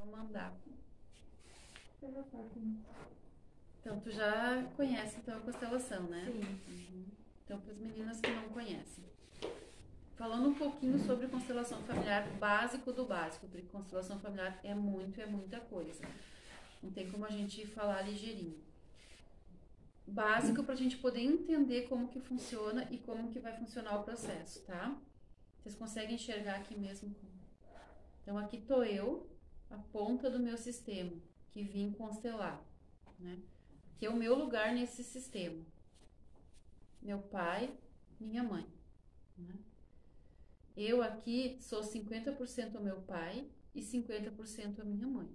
Vou mandar. Então, tu já conhece então a constelação, né? Sim. Então, para as meninas que não conhecem. Falando um pouquinho sobre constelação familiar, básico do básico, porque constelação familiar é muita coisa. Não tem como a gente falar ligeirinho. Básico para a gente poder entender como que funciona e como que vai funcionar o processo, tá? Vocês conseguem enxergar aqui mesmo? Então, aqui tô eu, a ponta do meu sistema, que vim constelar, né? Que é o meu lugar nesse sistema. Meu pai, minha mãe, né? Eu aqui sou 50% o meu pai e 50% a minha mãe.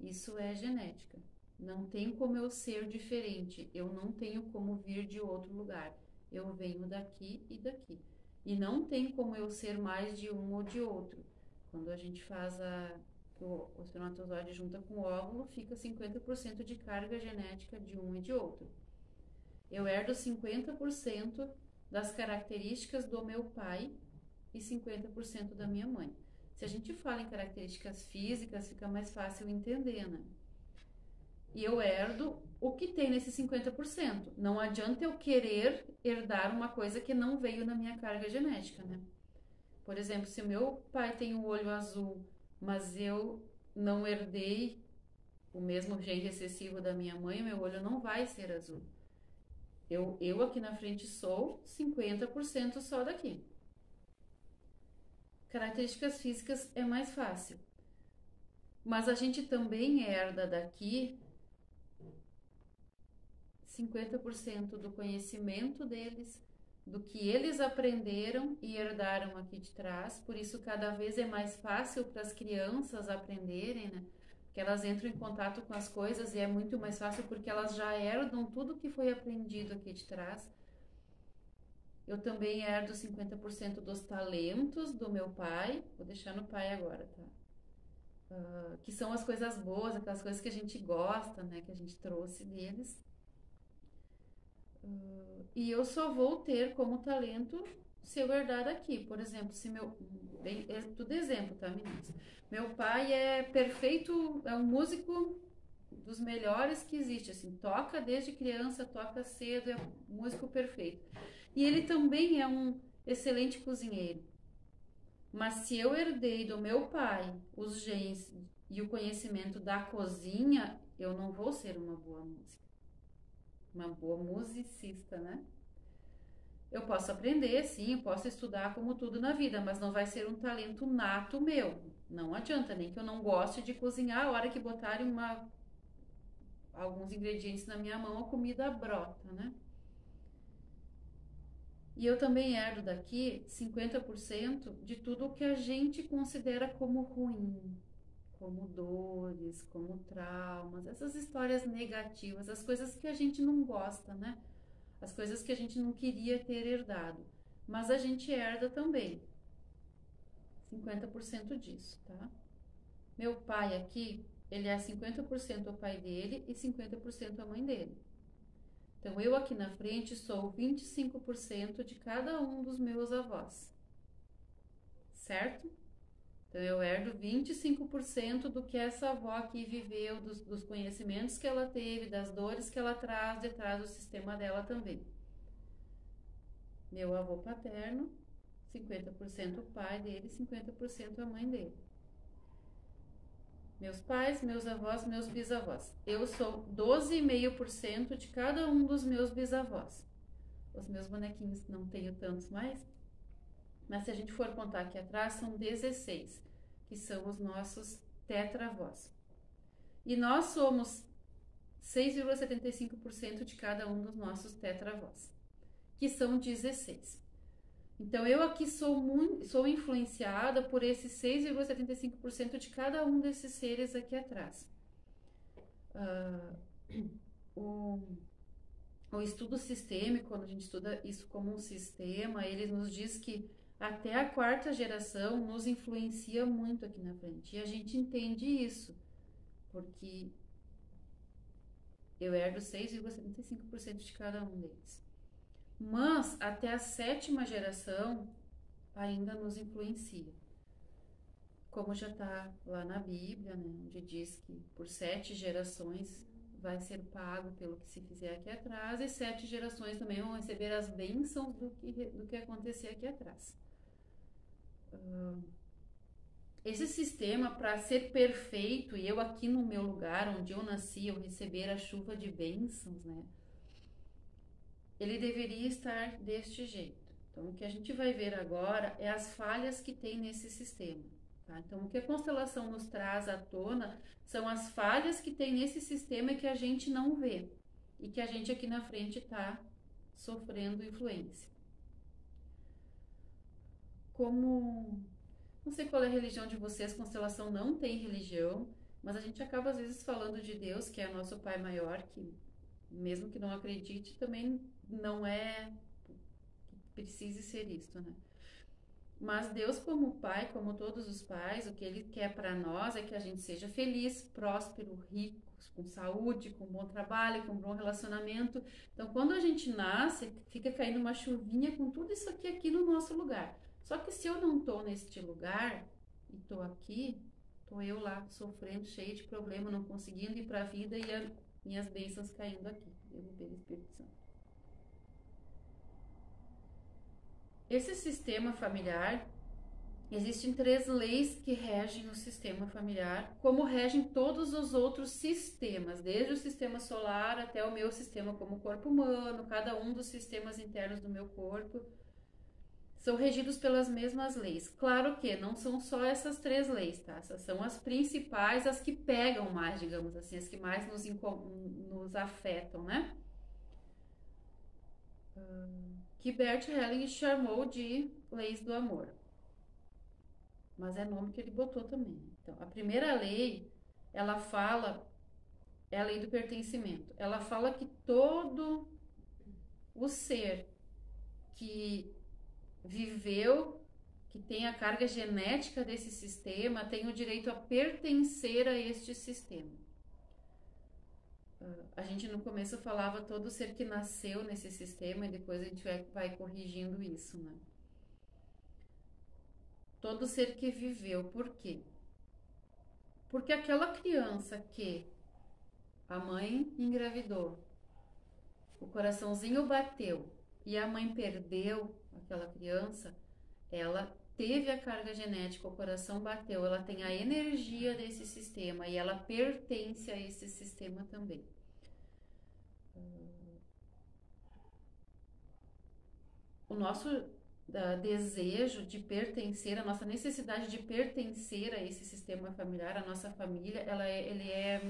Isso é genética. Não tem como eu ser diferente. Eu não tenho como vir de outro lugar. Eu venho daqui e daqui. E não tem como eu ser mais de um ou de outro. Quando a gente faz o espermatozoide junta com o óvulo, fica 50% de carga genética de um e de outro. Eu herdo 50% das características do meu pai e 50% da minha mãe. Se a gente fala em características físicas, fica mais fácil entender, né? E eu herdo o que tem nesse 50%. Não adianta eu querer herdar uma coisa que não veio na minha carga genética, né? Por exemplo, se o meu pai tem o olho azul, mas eu não herdei o mesmo gene recessivo da minha mãe, meu olho não vai ser azul. Eu aqui na frente sou 50% só daqui. Características físicas é mais fácil. Mas a gente também herda daqui 50% do conhecimento deles, do que eles aprenderam e herdaram aqui de trás. Por isso, cada vez é mais fácil para as crianças aprenderem, né? Porque elas entram em contato com as coisas e é muito mais fácil porque elas já herdam tudo que foi aprendido aqui de trás. Eu também herdo 50% dos talentos do meu pai. Vou deixar no pai agora, tá? Que são as coisas boas, aquelas coisas que a gente gosta, né? Que a gente trouxe deles. E eu só vou ter como talento se eu herdar daqui. Por exemplo, se meu. Bem, é tudo exemplo, tá, meninas? Meu pai é perfeito, é um músico dos melhores que existe, assim, toca desde criança, toca cedo, é um músico perfeito. E ele também é um excelente cozinheiro. Mas se eu herdei do meu pai os genes e o conhecimento da cozinha, eu não vou ser uma boa música, uma boa musicista, né? Eu posso aprender, sim, eu posso estudar como tudo na vida, mas não vai ser um talento nato meu. Não adianta, nem que eu não goste de cozinhar, a hora que botarem alguns ingredientes na minha mão, a comida brota, né? E eu também herdo daqui 50% de tudo o que a gente considera como ruim, como dores, como traumas, essas histórias negativas, as coisas que a gente não gosta, né? As coisas que a gente não queria ter herdado. Mas a gente herda também 50% disso, tá? Meu pai aqui, ele é 50% o pai dele e 50% a mãe dele. Então eu aqui na frente sou 25% de cada um dos meus avós, certo? Então eu herdo 25% do que essa avó aqui viveu, dos conhecimentos que ela teve, das dores que ela traz detrás do sistema dela também. Meu avô paterno, 50% o pai dele, 50% a mãe dele. Meus pais, meus avós, meus bisavós. Eu sou 12,5% de cada um dos meus bisavós. Os meus bonequinhos não tenho tantos mais, mas se a gente for contar aqui atrás, são 16, que são os nossos tetravós. E nós somos 6,75% de cada um dos nossos tetravós, que são 16. Então eu aqui sou influenciada por esses 6,75% de cada um desses seres aqui atrás. O, o estudo sistêmico, quando a gente estuda isso como um sistema, ele nos diz que até a quarta geração nos influencia muito aqui na frente. E a gente entende isso, porque eu herdo 6,75% de cada um deles. Mas até a sétima geração ainda nos influencia. como já está lá na Bíblia, né, onde diz que por 7 gerações vai ser pago pelo que se fizer aqui atrás, e 7 gerações também vão receber as bênçãos do que acontecer aqui atrás. Esse sistema, para ser perfeito, e eu aqui no meu lugar, onde eu nasci, eu receber a chuva de bênçãos, né, ele deveria estar deste jeito. Então, o que a gente vai ver agora é as falhas que tem nesse sistema. Tá? Então, o que a constelação nos traz à tona são as falhas que tem nesse sistema que a gente não vê e que a gente aqui na frente está sofrendo influência. Como, não sei qual é a religião de vocês, constelação não tem religião, mas a gente acaba às vezes falando de Deus, que é nosso Pai maior, que mesmo que não acredite, também não é que precise ser isto, né? Mas Deus, como Pai, como todos os pais, o que Ele quer para nós é que a gente seja feliz, próspero, rico, com saúde, com bom trabalho, com bom relacionamento. Então, quando a gente nasce, fica caindo uma chuvinha com tudo isso aqui no nosso lugar. Só que se eu não estou neste lugar e estou aqui, estou eu lá sofrendo, cheio de problema, não conseguindo ir para a vida e minhas bênçãos caindo aqui. Derrubei o Espírito Santo. Esse sistema familiar, existem 3 leis que regem o sistema familiar, como regem todos os outros sistemas, desde o sistema solar até o meu sistema como corpo humano, cada um dos sistemas internos do meu corpo, são regidos pelas mesmas leis. Claro que não são só essas 3 leis, tá? Essas são as principais, as que pegam mais, digamos assim, as que mais nos afetam, né? Que Bert Helling chamou de leis do amor. Mas é nome que ele botou também. Então, a primeira lei, ela fala, é a lei do pertencimento. Ela fala que todo o ser que viveu, que tem a carga genética desse sistema, tem o direito a pertencer a este sistema. A gente no começo falava todo ser que nasceu nesse sistema e depois a gente vai corrigindo isso, né? Todo ser que viveu. Por quê? Porque aquela criança que a mãe engravidou, o coraçãozinho bateu e a mãe perdeu aquela criança, ela teve a carga genética, o coração bateu, ela tem a energia desse sistema e ela pertence a esse sistema também. O nosso desejo de pertencer, a nossa necessidade de pertencer a esse sistema familiar, a nossa família, ele é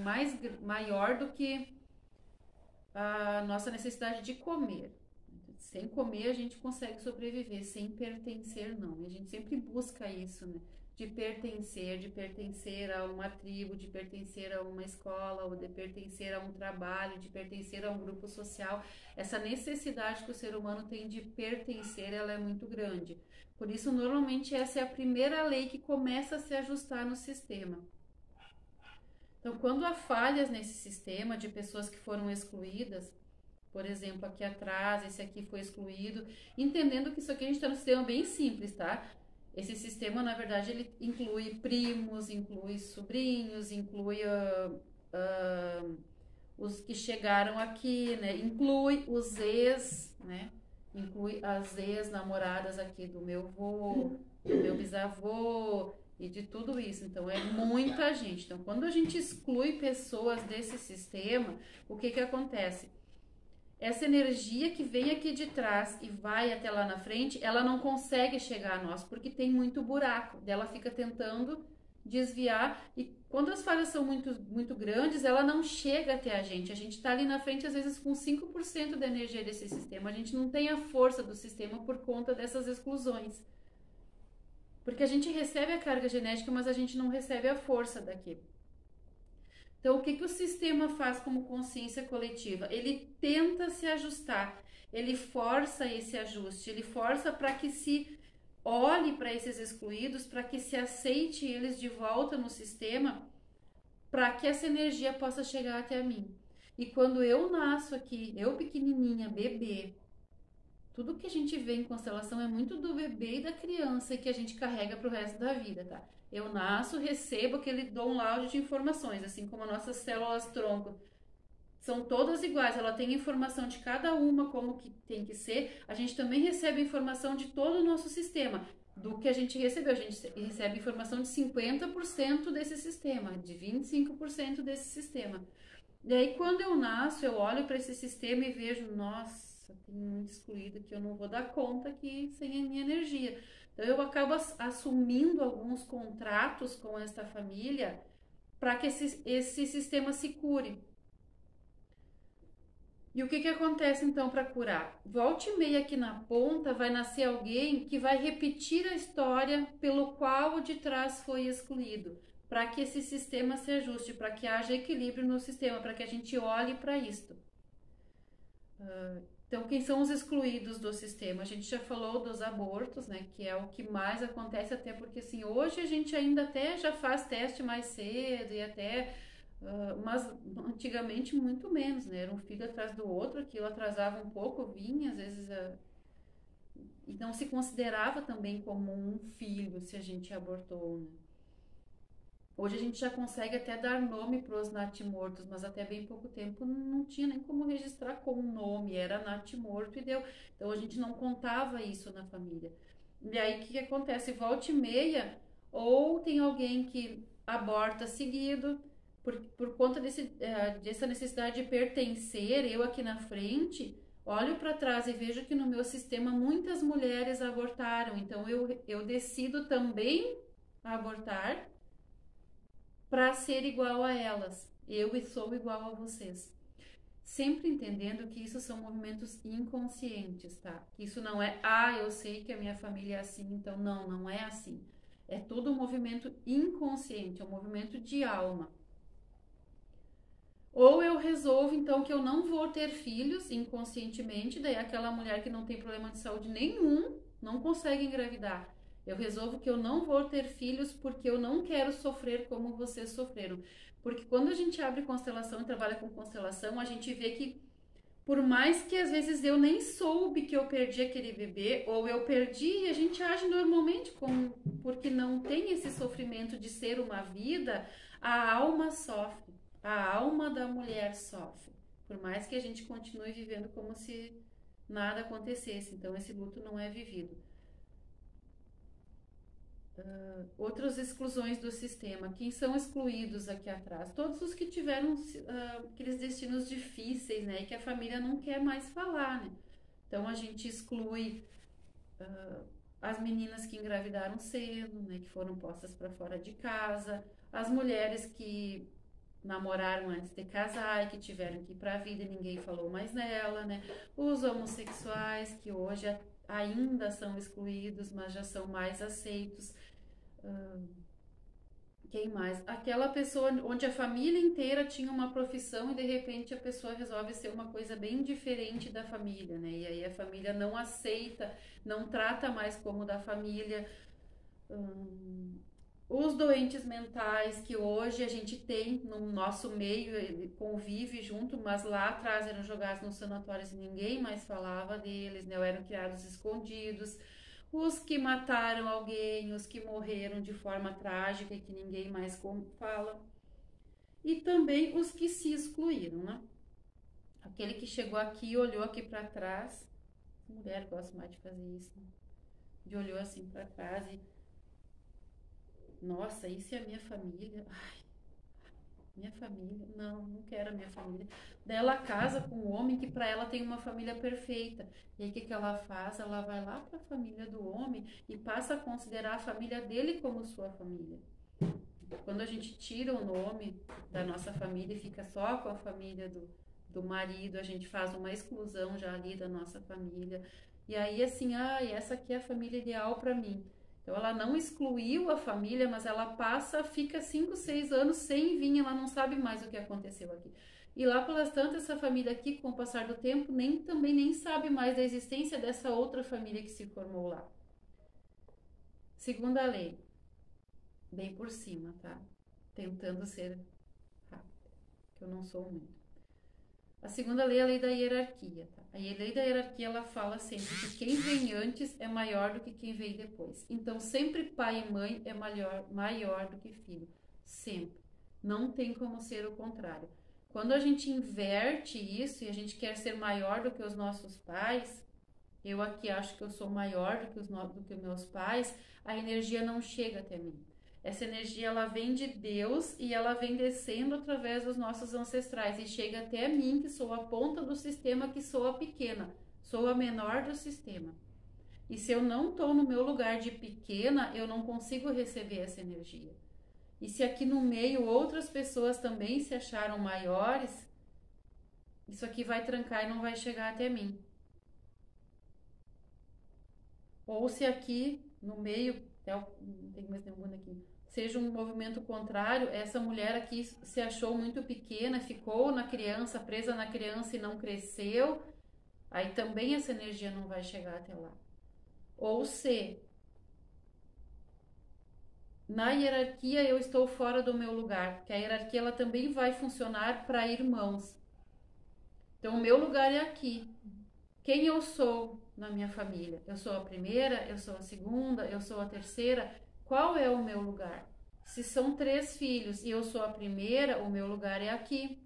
maior do que a nossa necessidade de comer. Sem comer a gente consegue sobreviver, sem pertencer não. E a gente sempre busca isso, né? De pertencer a uma tribo, de pertencer a uma escola, ou de pertencer a um trabalho, de pertencer a um grupo social. Essa necessidade que o ser humano tem de pertencer, ela é muito grande. Por isso, normalmente, essa é a primeira lei que começa a se ajustar no sistema. Então, quando há falhas nesse sistema de pessoas que foram excluídas, por exemplo, aqui atrás, esse aqui foi excluído, entendendo que isso aqui a gente está num sistema bem simples, tá? Esse sistema, na verdade, ele inclui primos, inclui sobrinhos, inclui os que chegaram aqui, né? Inclui os ex, né? Inclui as ex-namoradas aqui do meu avô, do meu bisavô e de tudo isso. Então, é muita gente. Então, quando a gente exclui pessoas desse sistema, o que que acontece? Essa energia que vem aqui de trás e vai até lá na frente, ela não consegue chegar a nós, porque tem muito buraco. Ela fica tentando desviar e quando as falhas são muito grandes, ela não chega até a gente. A gente está ali na frente, às vezes, com 5% da energia desse sistema. A gente não tem a força do sistema por conta dessas exclusões. Porque a gente recebe a carga genética, mas a gente não recebe a força daqui. Então, o que que o sistema faz como consciência coletiva? Ele tenta se ajustar, ele força esse ajuste, ele força para que se olhe para esses excluídos, para que se aceite eles de volta no sistema, para que essa energia possa chegar até mim. E quando eu nasço aqui, eu pequenininha, bebê, Tudo que a gente vê em constelação é muito do bebê e da criança que a gente carrega pro resto da vida, tá? Eu nasço, recebo aquele download de informações, assim como as nossas células tronco são todas iguais, ela tem informação de cada uma, como que tem que ser. A gente também recebe informação de todo o nosso sistema, do que a gente recebeu. A gente recebe informação de 50% desse sistema, de 25% desse sistema. E aí, quando eu nasço, eu olho para esse sistema e vejo, nossa, tem muito excluído que eu não vou dar conta aqui sem a minha energia. Então, eu acabo assumindo alguns contratos com esta família para que esse sistema se cure. E o que acontece então para curar? Volte e meia aqui na ponta vai nascer alguém que vai repetir a história pelo qual o de trás foi excluído, para que esse sistema se ajuste, para que haja equilíbrio no sistema, para que a gente olhe para isto. Então, quem são os excluídos do sistema? A gente já falou dos abortos, né? Que é o que mais acontece, até porque assim, hoje a gente ainda até já faz teste mais cedo e até mas antigamente muito menos, né? Era um filho atrás do outro, aquilo atrasava um pouco, vinha, às vezes, e não se considerava também como um filho se a gente abortou, né? Hoje a gente já consegue até dar nome para os natimortos, mas até bem pouco tempo não tinha nem como registrar com um nome, era natimorto e deu. Então a gente não contava isso na família. E aí o que acontece? Volta e meia, ou tem alguém que aborta seguido, por conta dessa necessidade de pertencer, eu aqui na frente, olho para trás e vejo que no meu sistema muitas mulheres abortaram, então eu decido também abortar para ser igual a elas. Eu sou igual a vocês. Sempre entendendo que isso são movimentos inconscientes, tá? Que isso não é, eu sei que a minha família é assim, então não é assim. É tudo um movimento inconsciente, é um movimento de alma. Ou eu resolvo então que eu não vou ter filhos inconscientemente, daí aquela mulher que não tem problema de saúde nenhum não consegue engravidar. Eu resolvo que eu não vou ter filhos porque eu não quero sofrer como vocês sofreram. Porque quando a gente abre constelação e trabalha com constelação, a gente vê que por mais que às vezes eu nem soube que eu perdi aquele bebê, ou eu perdi e a gente age normalmente porque não tem esse sofrimento de ser uma vida, a alma sofre, a alma da mulher sofre. Por mais que a gente continue vivendo como se nada acontecesse, então esse luto não é vivido. Outras exclusões do sistema. Quem são excluídos aqui atrás? Todos os que tiveram aqueles destinos difíceis, né? E que a família não quer mais falar, né? Então a gente exclui as meninas que engravidaram cedo, né? Que foram postas para fora de casa, as mulheres que namoraram antes de casar e que tiveram que ir para a vida e ninguém falou mais nela, né? Os homossexuais que hoje ainda são excluídos, mas já são mais aceitos. Quem mais? Aquela pessoa onde a família inteira tinha uma profissão e de repente a pessoa resolve ser uma coisa bem diferente da família, né? E aí a família não aceita, não trata mais como da família. Os doentes mentais que hoje a gente tem no nosso meio, convive junto, mas lá atrás eram jogados nos sanatórios e ninguém mais falava deles, né? Ou eram criados escondidos. Os que mataram alguém, os que morreram de forma trágica e que ninguém mais fala. E também os que se excluíram, né? Aquele que chegou aqui, olhou aqui para trás. Mulher gosta mais de fazer isso, né? De olhou assim para trás e nossa, isso é a minha família. Ai, minha família. Não quero a minha família. Daí ela casa com um homem que para ela tem uma família perfeita. E aí o que ela faz? Ela vai lá para a família do homem e passa a considerar a família dele como sua família. Quando a gente tira o nome da nossa família e fica só com a família do marido, a gente faz uma exclusão já ali da nossa família. E aí assim, essa aqui é a família ideal para mim. Então ela não excluiu a família, mas ela fica 5, 6 anos sem vir, ela não sabe mais o que aconteceu aqui. E lá pelas tantas, essa família aqui, com o passar do tempo, também nem sabe mais da existência dessa outra família que se formou lá. Segunda lei, bem por cima, tá? Tentando ser rápida, que eu não sou muito. A segunda lei é a lei da hierarquia, tá? A lei da hierarquia, ela fala sempre que quem vem antes é maior do que quem vem depois. Então, sempre pai e mãe é maior do que filho. Sempre. Não tem como ser o contrário. Quando a gente inverte isso e a gente quer ser maior do que os nossos pais, eu aqui acho que eu sou maior do que os meus pais, a energia não chega até mim. Essa energia, ela vem de Deus e ela vem descendo através dos nossos ancestrais e chega até mim, que sou a ponta do sistema, que sou a pequena, sou a menor do sistema. E se eu não estou no meu lugar de pequena, eu não consigo receber essa energia. E se aqui no meio outras pessoas também se acharam maiores, isso aqui vai trancar e não vai chegar até mim. Ou se aqui no meio, não tem mais nenhum aqui, seja um movimento contrário, essa mulher aqui se achou muito pequena, ficou na criança, presa na criança e não cresceu, aí também essa energia não vai chegar até lá. Ou se na hierarquia eu estou fora do meu lugar, porque a hierarquia ela também vai funcionar para irmãos. Então o meu lugar é aqui. Quem eu sou na minha família? Eu sou a primeira, eu sou a segunda, eu sou a terceira. Qual é o meu lugar? Se são 3 filhos e eu sou a primeira, o meu lugar é aqui.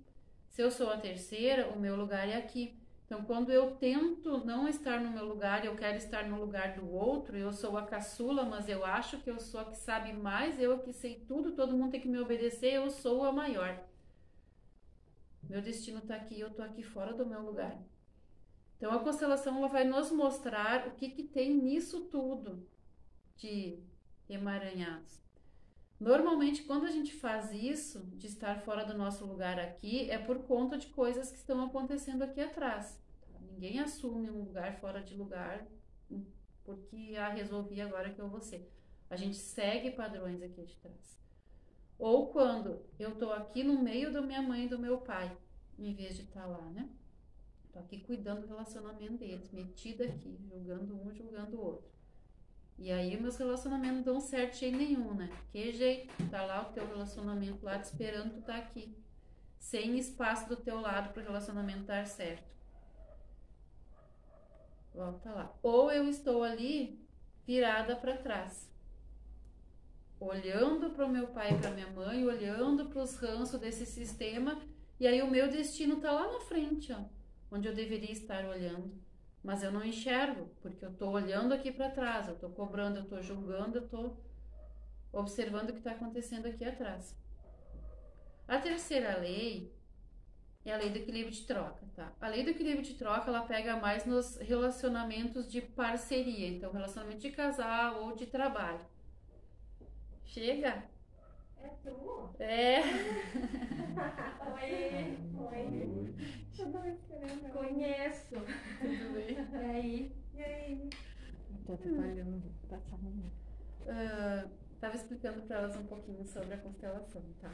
Se eu sou a terceira, o meu lugar é aqui. Então, quando eu tento não estar no meu lugar, eu quero estar no lugar do outro, eu sou a caçula, mas eu acho que eu sou a que sabe mais, eu que sei tudo, todo mundo tem que me obedecer, eu sou a maior. Meu destino está aqui, eu estou aqui fora do meu lugar. Então, a constelação ela vai nos mostrar o que tem nisso tudo de emaranhados. Normalmente, quando a gente faz isso, de estar fora do nosso lugar aqui, é por conta de coisas que estão acontecendo aqui atrás. Ninguém assume um lugar fora de lugar porque resolvi agora que eu vou ser. A gente segue padrões aqui de trás. Ou quando eu tô aqui no meio da minha mãe e do meu pai, em vez de estar lá, né? Tô aqui cuidando do relacionamento deles, metida aqui, julgando um, julgando o outro. E aí meus relacionamentos não dão certo de jeito nenhum, né? Que jeito? Tá lá o teu relacionamento lá te esperando, tu tá aqui. Sem espaço do teu lado pro relacionamento dar certo. Volta lá. Ou eu estou ali virada para trás. Olhando para o meu pai e para minha mãe, olhando para os ranços desse sistema, e aí o meu destino tá lá na frente, ó, onde eu deveria estar olhando. Mas eu não enxergo, porque eu tô olhando aqui para trás, eu tô cobrando, eu tô julgando, eu tô observando o que está acontecendo aqui atrás. A terceira lei é a lei do equilíbrio de troca, tá? A lei do equilíbrio de troca, ela pega mais nos relacionamentos de parceria, então relacionamento de casal ou de trabalho. Chega? É tu? É. Oi. Oi. Eu tava esperando. Conheço. Tudo bem? E aí? E aí? Tô trabalhando, passando um. Tava explicando para elas um pouquinho sobre a constelação, tá?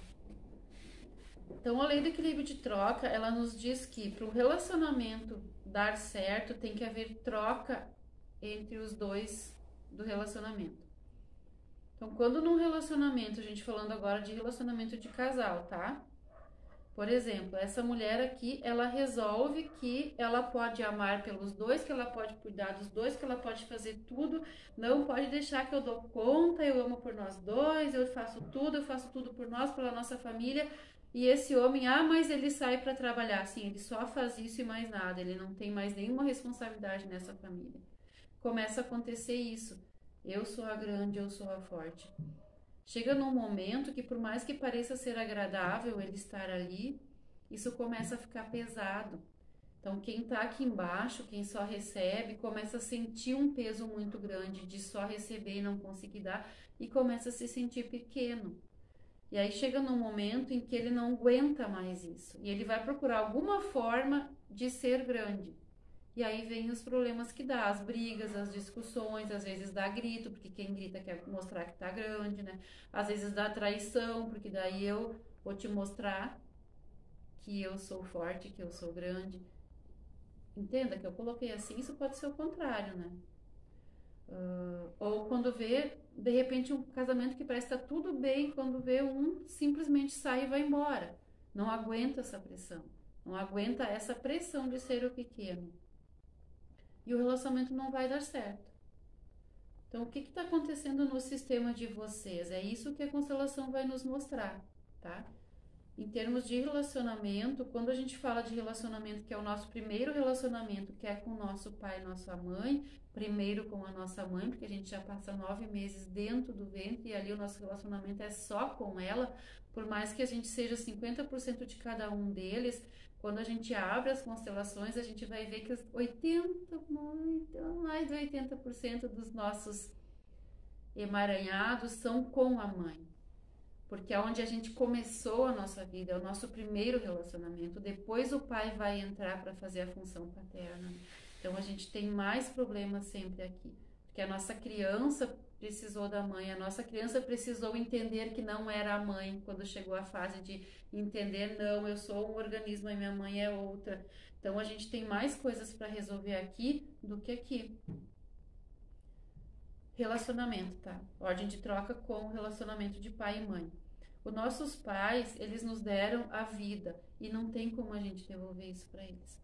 Então, a lei do equilíbrio de troca, ela nos diz que para o relacionamento dar certo, tem que haver troca entre os dois do relacionamento. Então, quando num relacionamento, a gente falando agora de relacionamento de casal, tá? Por exemplo, essa mulher aqui, ela resolve que ela pode amar pelos dois, que ela pode cuidar dos dois, que ela pode fazer tudo, não pode deixar que eu dou conta, eu amo por nós dois, eu faço tudo por nós, pela nossa família. E esse homem, mas ele sai para trabalhar. Sim, ele só faz isso e mais nada, ele não tem mais nenhuma responsabilidade nessa família. Começa a acontecer isso. Eu sou a grande, eu sou a forte. Chega num momento que, por mais que pareça ser agradável ele estar ali, isso começa a ficar pesado. Então, quem está aqui embaixo, quem só recebe, começa a sentir um peso muito grande de só receber e não conseguir dar, e começa a se sentir pequeno. E aí chega num momento em que ele não aguenta mais isso. E ele vai procurar alguma forma de ser grande. E aí vem os problemas que dá, as brigas, as discussões, às vezes dá grito, porque quem grita quer mostrar que tá grande, né? Às vezes dá traição, porque daí eu vou te mostrar que eu sou forte, que eu sou grande. Entenda que eu coloquei assim, isso pode ser o contrário, né? Ou quando vê, de repente, um casamento que parece estar tudo bem, quando vê um simplesmente sai e vai embora. Não aguenta essa pressão. não aguenta essa pressão de ser o pequeno. E o relacionamento não vai dar certo. Então, o que está acontecendo no sistema de vocês? É isso que a constelação vai nos mostrar, tá? Em termos de relacionamento, quando a gente fala de relacionamento, que é o nosso primeiro relacionamento, que é com o nosso pai e nossa mãe, primeiro com a nossa mãe, porque a gente já passa 9 meses dentro do ventre e ali o nosso relacionamento é só com ela, por mais que a gente seja 50% de cada um deles, quando a gente abre as constelações, a gente vai ver que mais de 80% dos nossos emaranhados são com a mãe. Porque é onde a gente começou a nossa vida, é o nosso primeiro relacionamento. Depois o pai vai entrar para fazer a função paterna. Então a gente tem mais problemas sempre aqui. Porque a nossa criança precisou da mãe, a nossa criança precisou entender que não era a mãe quando chegou a fase de entender, não, eu sou um organismo e minha mãe é outra. Então a gente tem mais coisas para resolver aqui do que aqui. Relacionamento, tá? Ordem de troca com relacionamento de pai e mãe. Os nossos pais, eles nos deram a vida e não tem como a gente devolver isso para eles.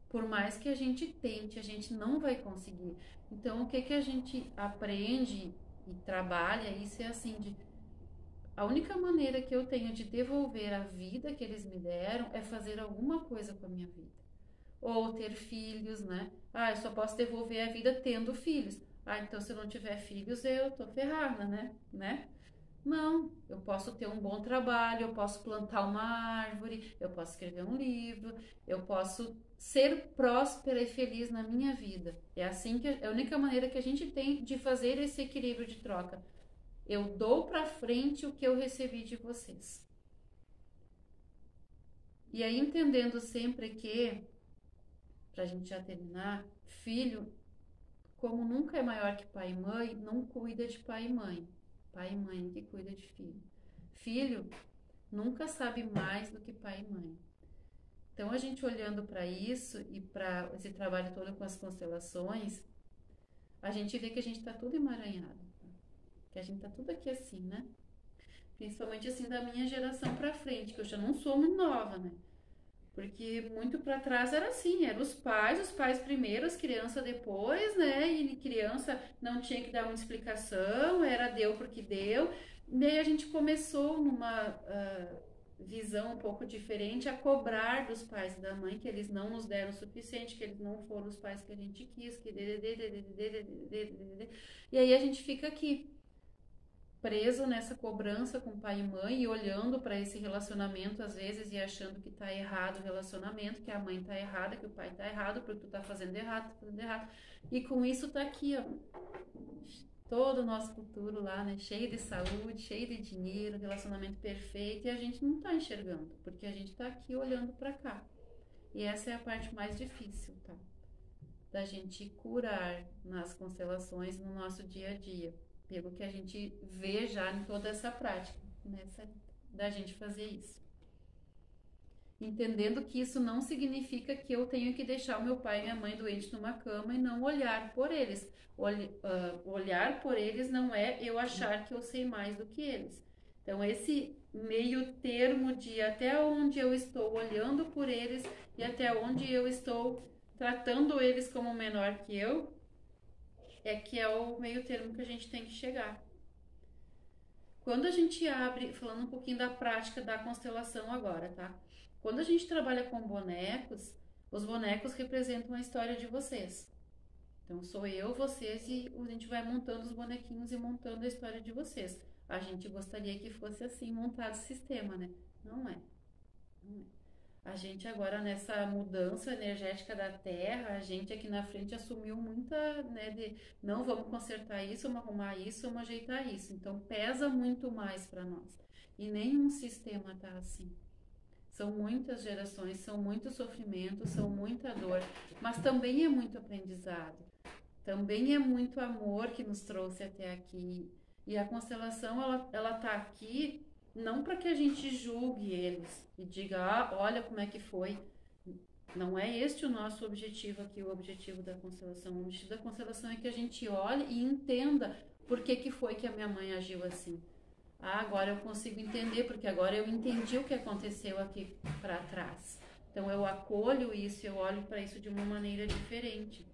Por mais que a gente tente, a gente não vai conseguir. Então, o que a gente aprende e trabalha, isso é assim, a única maneira que eu tenho de devolver a vida que eles me deram é fazer alguma coisa com a minha vida. Ou ter filhos, né? Eu só posso devolver a vida tendo filhos. Então se eu não tiver filhos, eu tô ferrada, né? Não, eu posso ter um bom trabalho, eu posso plantar uma árvore, eu posso escrever um livro, eu posso ser próspera e feliz na minha vida. É assim que é a única maneira que a gente tem de fazer esse equilíbrio de troca. Eu dou para frente o que eu recebi de vocês. E aí entendendo sempre que, pra gente já terminar, filho, como nunca é maior que pai e mãe, não cuida de pai e mãe. Pai e mãe que cuida de filho. Filho nunca sabe mais do que pai e mãe. Então, a gente olhando para isso e para esse trabalho todo com as constelações, a gente vê que a gente está tudo emaranhado. Que a gente está tudo aqui assim, né? Principalmente assim da minha geração para frente, que eu já não sou muito nova, né? Porque muito para trás era assim, eram os pais primeiro, as crianças depois, né? E criança não tinha que dar uma explicação, era deu porque deu. E aí a gente começou numa visão um pouco diferente a cobrar dos pais e da mãe que eles não nos deram o suficiente, que eles não foram os pais que a gente quis, que e aí a gente fica aqui preso nessa cobrança com pai e mãe e olhando para esse relacionamento às vezes e achando que tá errado o relacionamento, que a mãe tá errada, que o pai tá errado, porque tu tá fazendo errado, E com isso tá aqui, ó, todo o nosso futuro lá, né, cheio de saúde, cheio de dinheiro, relacionamento perfeito, e a gente não tá enxergando, porque a gente tá aqui olhando para cá. E essa é a parte mais difícil, tá? Da gente curar nas constelações no nosso dia a dia. Pelo que a gente vê já em toda essa prática, da gente fazer isso. Entendendo que isso não significa que eu tenho que deixar o meu pai e minha mãe doentes numa cama e não olhar por eles. Olhar por eles não é eu achar que eu sei mais do que eles. Então, esse meio termo de até onde eu estou olhando por eles e até onde eu estou tratando eles como menor que eu, que é o meio termo que a gente tem que chegar. Quando a gente abre, falando um pouquinho da prática da constelação agora, tá? Quando a gente trabalha com bonecos, os bonecos representam a história de vocês. Então, sou eu, vocês e a gente vai montando os bonequinhos e montando a história de vocês. A gente gostaria que fosse assim montado o sistema, né? Não é. A gente agora nessa mudança energética da Terra, a gente aqui na frente assumiu muita, né, de não vamos consertar isso, vamos arrumar isso, vamos ajeitar isso. Então pesa muito mais para nós. E nenhum sistema tá assim. São muitas gerações, são muito sofrimento, são muita dor, mas também é muito aprendizado. Também é muito amor que nos trouxe até aqui. E a constelação, ela tá aqui não para que a gente julgue eles e diga, olha como é que foi. Não é este o nosso objetivo aqui, o objetivo da constelação. O objetivo da constelação é que a gente olhe e entenda por que foi que a minha mãe agiu assim. Agora eu consigo entender, porque agora eu entendi o que aconteceu aqui para trás. Então eu acolho isso, eu olho para isso de uma maneira diferente.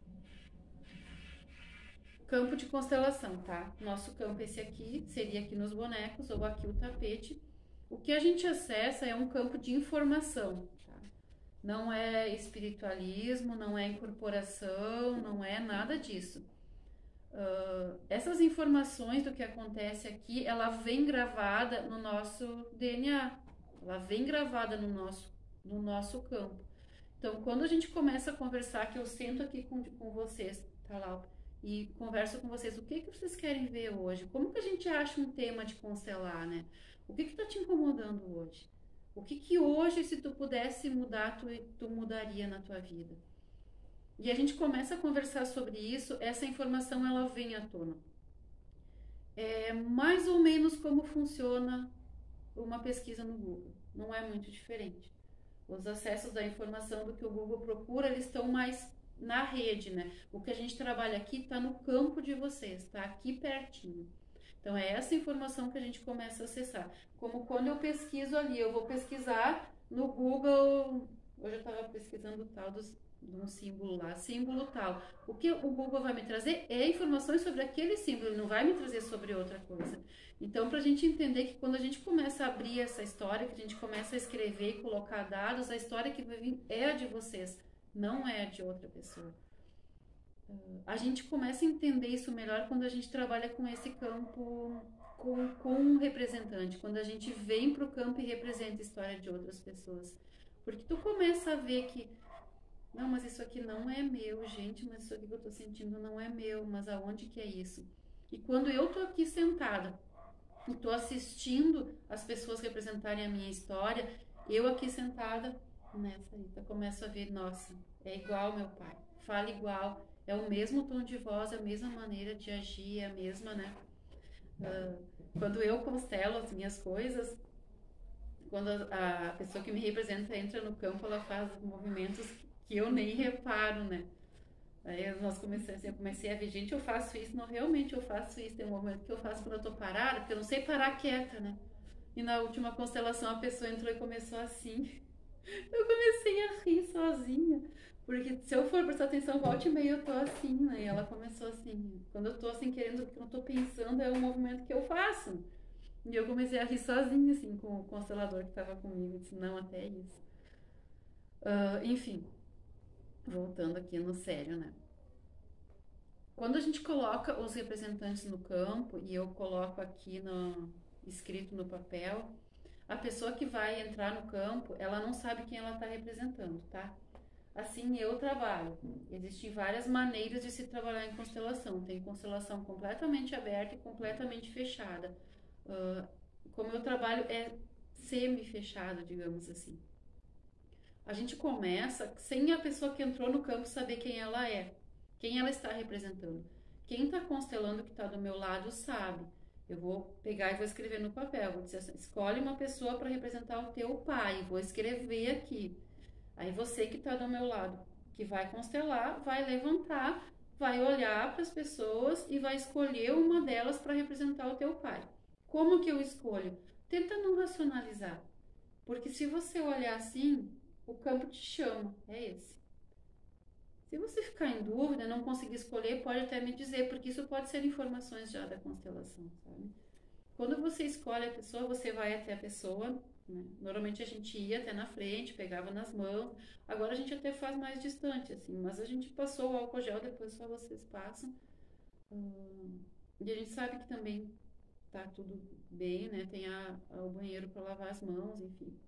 Campo de constelação, tá? Nosso campo esse aqui, seria aqui nos bonecos, ou aqui o tapete. O que a gente acessa é um campo de informação, tá? Não é espiritualismo, não é incorporação, não é nada disso. Essas informações do que acontece aqui, ela vem gravada no nosso DNA, ela vem gravada no nosso campo. Então, quando a gente começa a conversar, que eu sento aqui com vocês, tá lá, e converso com vocês, o que vocês querem ver hoje? Como que a gente acha um tema de constelar, né? O que tá te incomodando hoje? O que hoje, se tu pudesse mudar, tu mudaria na tua vida? E a gente começa a conversar sobre isso, essa informação ela vem à tona. É mais ou menos como funciona uma pesquisa no Google, não é muito diferente. Os acessos da informação do que o Google procura, eles estão mais na rede, né? O que a gente trabalha aqui está no campo de vocês, está aqui pertinho. Então é essa informação que a gente começa a acessar. Como quando eu pesquiso ali, eu vou pesquisar no Google, hoje eu estava pesquisando o tal de um símbolo lá, símbolo tal. O que o Google vai me trazer é informações sobre aquele símbolo, ele não vai me trazer sobre outra coisa. Então, para a gente entender que quando a gente começa a abrir essa história, que a gente começa a escrever e colocar dados, a história que vai vir é a de vocês, não é a de outra pessoa. A gente começa a entender isso melhor quando a gente trabalha com esse campo, com um representante, quando a gente vem para o campo e representa a história de outras pessoas. Porque tu começa a ver que não, mas isso aqui não é meu, gente, mas isso aqui que eu tô sentindo não é meu, mas aonde que é isso? E quando eu tô aqui sentada e tô assistindo as pessoas representarem a minha história, eu aqui sentada nessa aí, eu começo a ver, nossa, é igual meu pai, fala igual, é o mesmo tom de voz, a mesma maneira de agir, a mesma, né? Quando eu constelo as minhas coisas, quando a pessoa que me representa entra no campo, ela faz movimentos que eu nem reparo, né? Aí eu comecei a ver, gente, eu faço isso, não, realmente eu faço isso, tem um momento que eu faço quando eu tô parada, porque eu não sei parar quieta, né? E na última constelação a pessoa entrou e começou assim, eu comecei a rir sozinha, porque se eu for prestar atenção, volta e meia eu tô assim, né? E ela começou assim, quando eu tô assim querendo, o que eu tô pensando é o movimento que eu faço. E eu comecei a rir sozinha, assim, com o constelador que tava comigo, eu disse, não, até isso. Enfim, voltando aqui no sério, né? Quando a gente coloca os representantes no campo, e eu coloco aqui escrito no papel, a pessoa que vai entrar no campo, ela não sabe quem ela está representando, tá? Assim eu trabalho. Existem várias maneiras de se trabalhar em constelação. Tem constelação completamente aberta e completamente fechada. Como eu trabalho é semi-fechado, digamos assim. A gente começa sem a pessoa que entrou no campo saber quem ela é, quem ela está representando. Quem está constelando que está do meu lado sabe. Eu vou pegar e vou escrever no papel, vou dizer assim, escolhe uma pessoa para representar o teu pai, vou escrever aqui. Aí você que está do meu lado, que vai constelar, vai levantar, vai olhar para as pessoas e vai escolher uma delas para representar o teu pai. Como que eu escolho? Tenta não racionalizar, porque se você olhar assim, o campo te chama, é esse. Se você ficar em dúvida, não conseguir escolher, pode até me dizer, porque isso pode ser informações já da constelação, sabe? Quando você escolhe a pessoa, você vai até a pessoa, né? Normalmente a gente ia até na frente, pegava nas mãos, agora a gente até faz mais distante, assim, mas a gente passou o álcool gel, depois só vocês passam. E a gente sabe que também tá tudo bem, né? Tem o banheiro para lavar as mãos, enfim.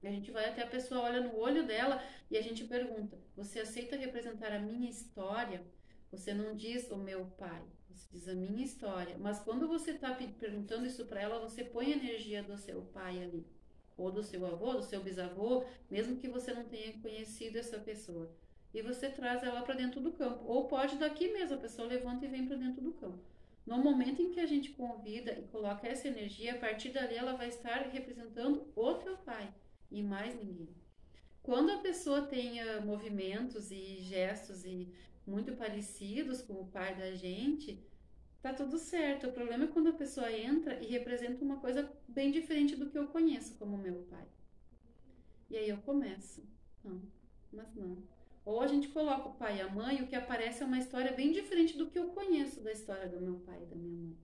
A gente vai até a pessoa, olha no olho dela e a gente pergunta, você aceita representar a minha história? Você não diz o meu pai, você diz a minha história. Mas quando você está perguntando isso para ela, você põe a energia do seu pai ali. Ou do seu avô, do seu bisavô, mesmo que você não tenha conhecido essa pessoa. E você traz ela para dentro do campo. Ou pode daqui mesmo, a pessoa levanta e vem para dentro do campo. No momento em que a gente convida e coloca essa energia, a partir dali ela vai estar representando o teu pai. E mais ninguém. Quando a pessoa tem movimentos e gestos muito parecidos com o pai da gente, tá tudo certo. O problema é quando a pessoa entra e representa uma coisa bem diferente do que eu conheço como meu pai. E aí eu começo. Não, mas não. Ou a gente coloca o pai e a mãe, o que aparece é uma história bem diferente do que eu conheço da história do meu pai e da minha mãe.